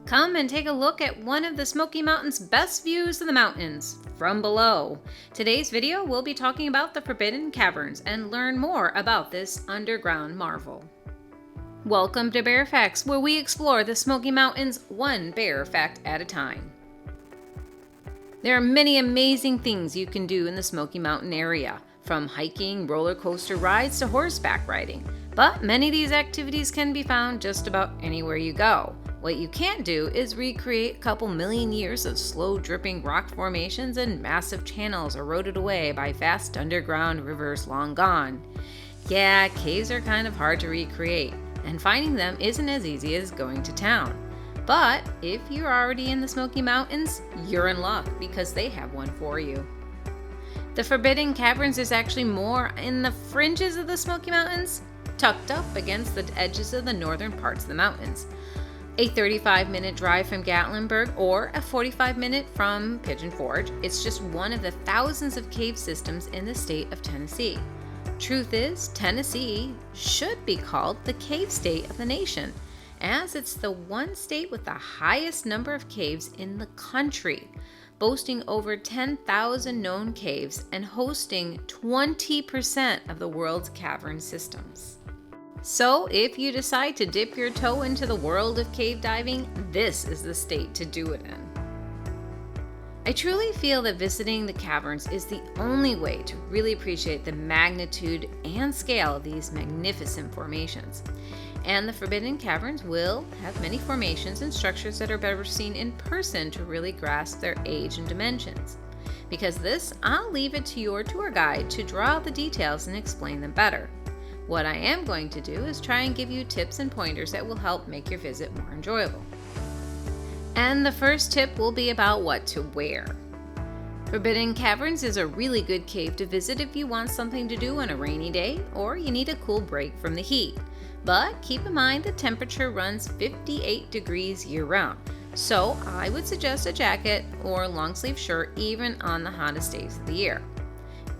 Come and take a look at one of the Smoky Mountains' best views of the mountains from below. Today's video we'll be talking about the Forbidden Caverns and learn more about this underground marvel. Welcome to Bear Facts, where we explore the Smoky Mountains one bear fact at a time. There are many amazing things you can do in the Smoky Mountain area, from hiking, roller coaster rides to horseback riding. But many of these activities can be found just about anywhere you go. What you can't do is recreate a couple million years of slow dripping rock formations and massive channels eroded away by vast underground rivers long gone. Yeah, caves are kind of hard to recreate, and finding them isn't as easy as going to town. But if you're already in the Smoky Mountains, you're in luck because they have one for you. The Forbidden Caverns is actually more in the fringes of the Smoky Mountains, tucked up against the edges of the northern parts of the mountains. A 35-minute drive from Gatlinburg or a 45-minute from Pigeon Forge, it's just one of the thousands of cave systems in the state of Tennessee. Truth is, Tennessee should be called the cave state of the nation, as it's the one state with the highest number of caves in the country, boasting over 10,000 known caves and hosting 20% of the world's cavern systems. So if you decide to dip your toe into the world of cave diving, this is the state to do it in. I truly feel that visiting the caverns is the only way to really appreciate the magnitude and scale of these magnificent formations. And the Forbidden Caverns will have many formations and structures that are better seen in person to really grasp their age and dimensions. Because of this, I'll leave it to your tour guide to draw out the details and explain them better. What I am going to do is try and give you tips and pointers that will help make your visit more enjoyable. And the first tip will be about what to wear. Forbidden Caverns is a really good cave to visit if you want something to do on a rainy day or you need a cool break from the heat. But keep in mind the temperature runs 58 degrees year-round, so I would suggest a jacket or long sleeve shirt even on the hottest days of the year.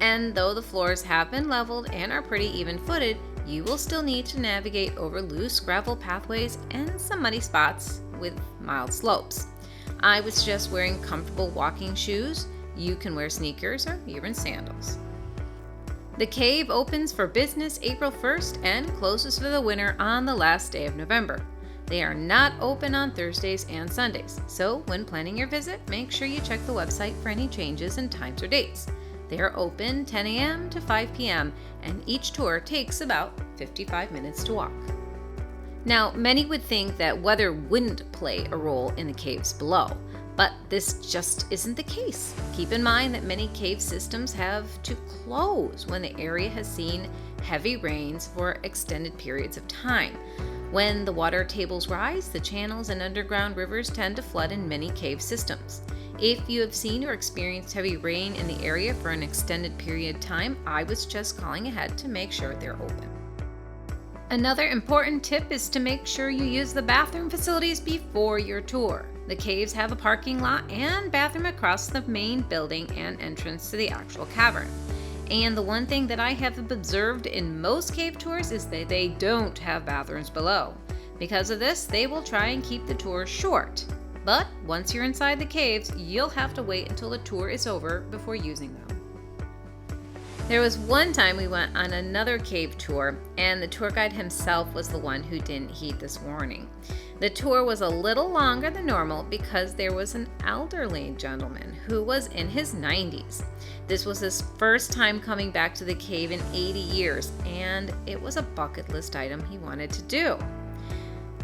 And though the floors have been leveled and are pretty even-footed, you will still need to navigate over loose gravel pathways and some muddy spots with mild slopes. I would suggest wearing comfortable walking shoes. You can wear sneakers or even sandals. The cave opens for business April 1st and closes for the winter on the last day of November. They are not open on Thursdays and Sundays, so when planning your visit, make sure you check the website for any changes in times or dates. They are open 10 a.m. to 5 p.m. and each tour takes about 55 minutes to walk. Now, many would think that weather wouldn't play a role in the caves below, but this just isn't the case. Keep in mind that many cave systems have to close when the area has seen heavy rains for extended periods of time. When the water tables rise, the channels and underground rivers tend to flood in many cave systems. If you have seen or experienced heavy rain in the area for an extended period of time, I would suggest calling ahead to make sure they're open. Another important tip is to make sure you use the bathroom facilities before your tour. The caves have a parking lot and bathroom across the main building and entrance to the actual cavern. And the one thing that I have observed in most cave tours is that they don't have bathrooms below. Because of this, they will try and keep the tour short. But once you're inside the caves, you'll have to wait until the tour is over before using them. There was one time we went on another cave tour, and the tour guide himself was the one who didn't heed this warning. The tour was a little longer than normal because there was an elderly gentleman who was in his 90s. This was his first time coming back to the cave in 80 years, and it was a bucket list item he wanted to do.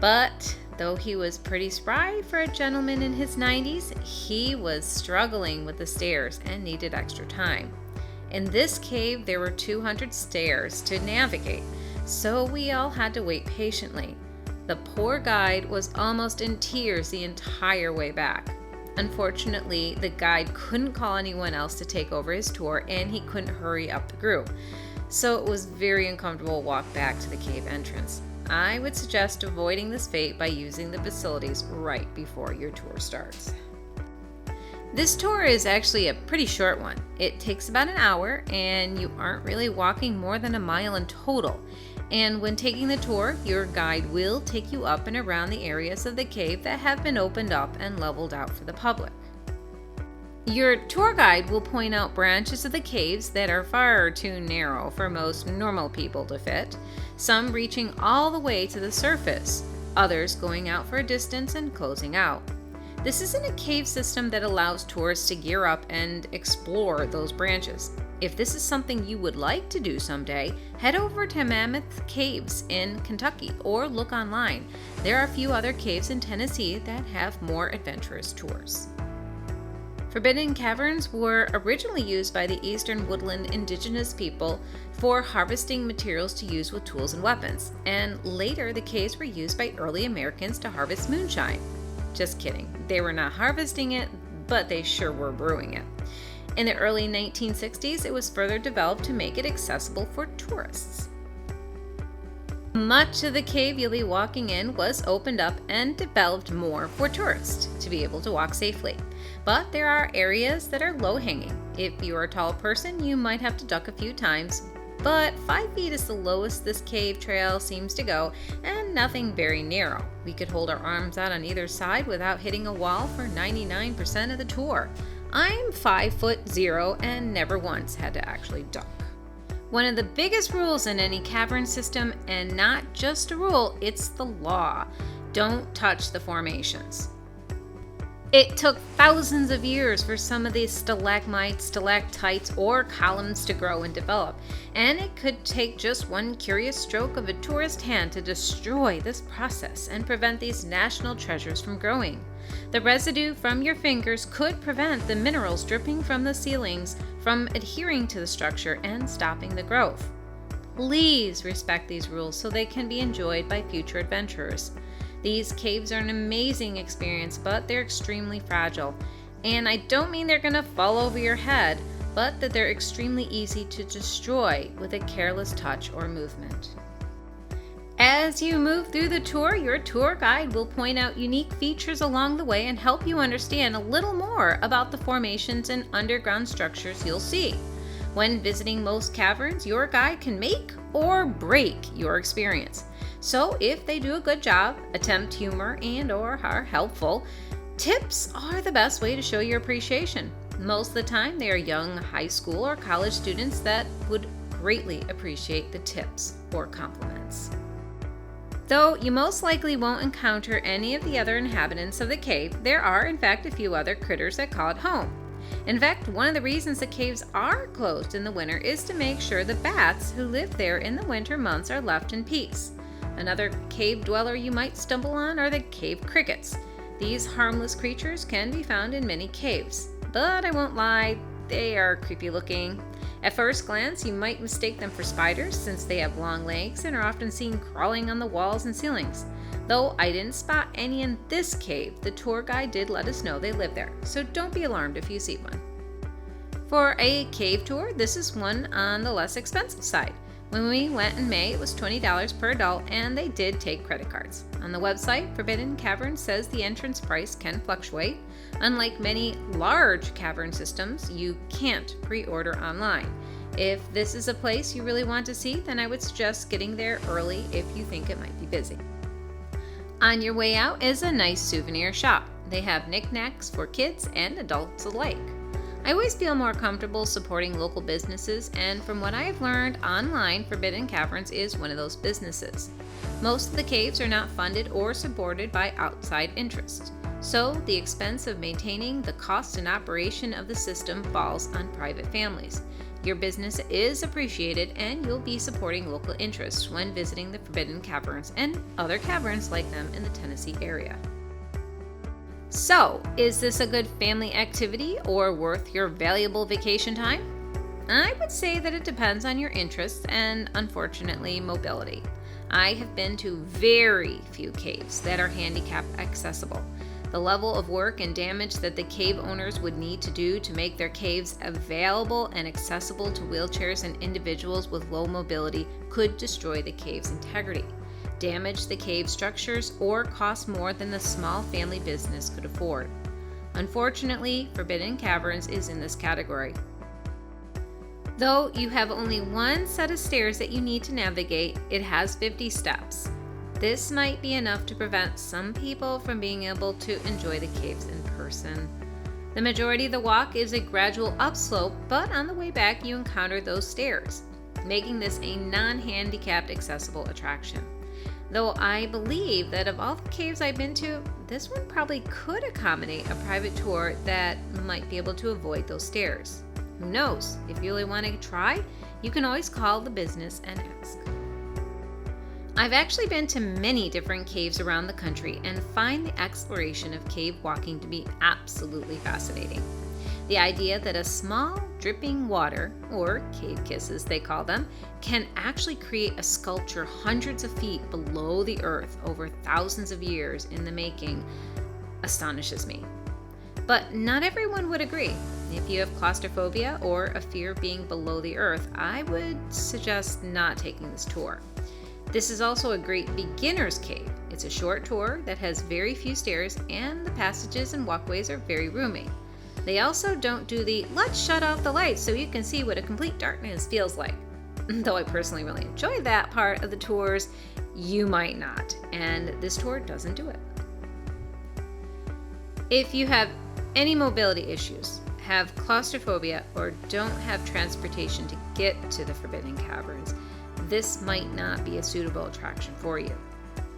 But though he was pretty spry for a gentleman in his 90s, he was struggling with the stairs and needed extra time. In this cave, there were 200 stairs to navigate, so we all had to wait patiently. The poor guide was almost in tears the entire way back. Unfortunately, the guide couldn't call anyone else to take over his tour, and he couldn't hurry up the group. So it was very uncomfortable to walk back to the cave entrance. I would suggest avoiding this fate by using the facilities right before your tour starts. This tour is actually a pretty short one. It takes about an hour and you aren't really walking more than a mile in total. And when taking the tour, your guide will take you up and around the areas of the cave that have been opened up and leveled out for the public. Your tour guide will point out branches of the caves that are far too narrow for most normal people to fit, some reaching all the way to the surface, others going out for a distance and closing out. This isn't a cave system that allows tourists to gear up and explore those branches. If this is something you would like to do someday, head over to Mammoth Caves in Kentucky or look online. There are a few other caves in Tennessee that have more adventurous tours. Forbidden Caverns were originally used by the Eastern Woodland indigenous people for harvesting materials to use with tools and weapons, and later the caves were used by early Americans to harvest moonshine. Just kidding, they were not harvesting it, but they sure were brewing it. In the early 1960s, it was further developed to make it accessible for tourists. Much of the cave you'll be walking in was opened up and developed more for tourists to be able to walk safely. But there are areas that are low-hanging. If you're a tall person, you might have to duck a few times, but 5 feet is the lowest this cave trail seems to go, and nothing very narrow. We could hold our arms out on either side without hitting a wall for 99% of the tour. I'm 5'0" and never once had to actually duck. One of the biggest rules in any cavern system, and not just a rule, it's the law. Don't touch the formations. It took thousands of years for some of these stalagmites, stalactites, or columns to grow and develop, and it could take just one curious stroke of a tourist hand to destroy this process and prevent these national treasures from growing. The residue from your fingers could prevent the minerals dripping from the ceilings from adhering to the structure and stopping the growth. Please respect these rules so they can be enjoyed by future adventurers. These caves are an amazing experience, but they're extremely fragile. And I don't mean they're going to fall over your head, but that they're extremely easy to destroy with a careless touch or movement. As you move through the tour, your tour guide will point out unique features along the way and help you understand a little more about the formations and underground structures you'll see. When visiting most caverns, your guide can make or break your experience. So if they do a good job, attempt humor, and/or are helpful, tips are the best way to show your appreciation. Most of the time, they are young high school or college students that would greatly appreciate the tips or compliments. Though you most likely won't encounter any of the other inhabitants of the cave, there are in fact a few other critters that call it home. In fact, one of the reasons the caves are closed in the winter is to make sure the bats who live there in the winter months are left in peace. Another cave dweller you might stumble on are the cave crickets. These harmless creatures can be found in many caves, but I won't lie, they are creepy looking. At first glance, you might mistake them for spiders since they have long legs and are often seen crawling on the walls and ceilings. Though I didn't spot any in this cave, the tour guide did let us know they live there, so don't be alarmed if you see one. For a cave tour, this is one on the less expensive side. When we went in May, it was $20 per adult, and they did take credit cards. On the website, Forbidden Caverns says the entrance price can fluctuate. Unlike many large cavern systems, you can't pre-order online. If this is a place you really want to see, then I would suggest getting there early if you think it might be busy. On your way out is a nice souvenir shop. They have knickknacks for kids and adults alike. I always feel more comfortable supporting local businesses, and from what I have learned online, Forbidden Caverns is one of those businesses. Most of the caves are not funded or supported by outside interests, so the expense of maintaining the cost and operation of the system falls on private families. Your business is appreciated, and you'll be supporting local interests when visiting the Forbidden Caverns and other caverns like them in the Tennessee area. So, is this a good family activity or worth your valuable vacation time? I would say that it depends on your interests and, unfortunately, mobility. I have been to very few caves that are handicap accessible. The level of work and damage that the cave owners would need to do to make their caves available and accessible to wheelchairs and individuals with low mobility could destroy the cave's integrity, damage the cave structures, or cost more than the small family business could afford. Unfortunately, Forbidden Caverns is in this category. Though you have only one set of stairs that you need to navigate, it has 50 steps. This might be enough to prevent some people from being able to enjoy the caves in person. The majority of the walk is a gradual upslope, but on the way back you encounter those stairs, making this a non-handicapped accessible attraction. Though I believe that of all the caves I've been to, this one probably could accommodate a private tour that might be able to avoid those stairs. Who knows? If you really want to try, you can always call the business and ask. I've actually been to many different caves around the country and find the exploration of cave walking to be absolutely fascinating. The idea that a small dripping water, or cave kisses they call them, can actually create a sculpture hundreds of feet below the earth over thousands of years in the making astonishes me. But not everyone would agree. If you have claustrophobia or a fear of being below the earth, I would suggest not taking this tour. This is also a great beginner's cave. It's a short tour that has very few stairs, and the passages and walkways are very roomy. They also don't do the let's shut off the lights so you can see what a complete darkness feels like. Though I personally really enjoy that part of the tours, you might not, and this tour doesn't do it. If you have any mobility issues, have claustrophobia, or don't have transportation to get to the Forbidden Caverns, this might not be a suitable attraction for you.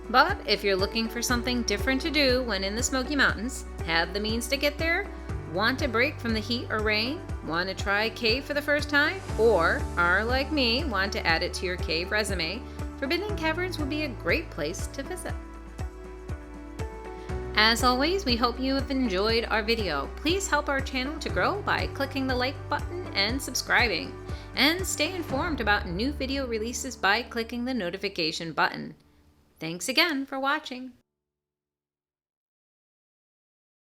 But if you're looking for something different to do when in the Smoky Mountains, have the means to get there, want a break from the heat or rain, want to try a cave for the first time, or are like me, want to add it to your cave resume, Forbidden Caverns would be a great place to visit. As always, we hope you have enjoyed our video. Please help our channel to grow by clicking the like button and subscribing. And stay informed about new video releases by clicking the notification button. Thanks again for watching.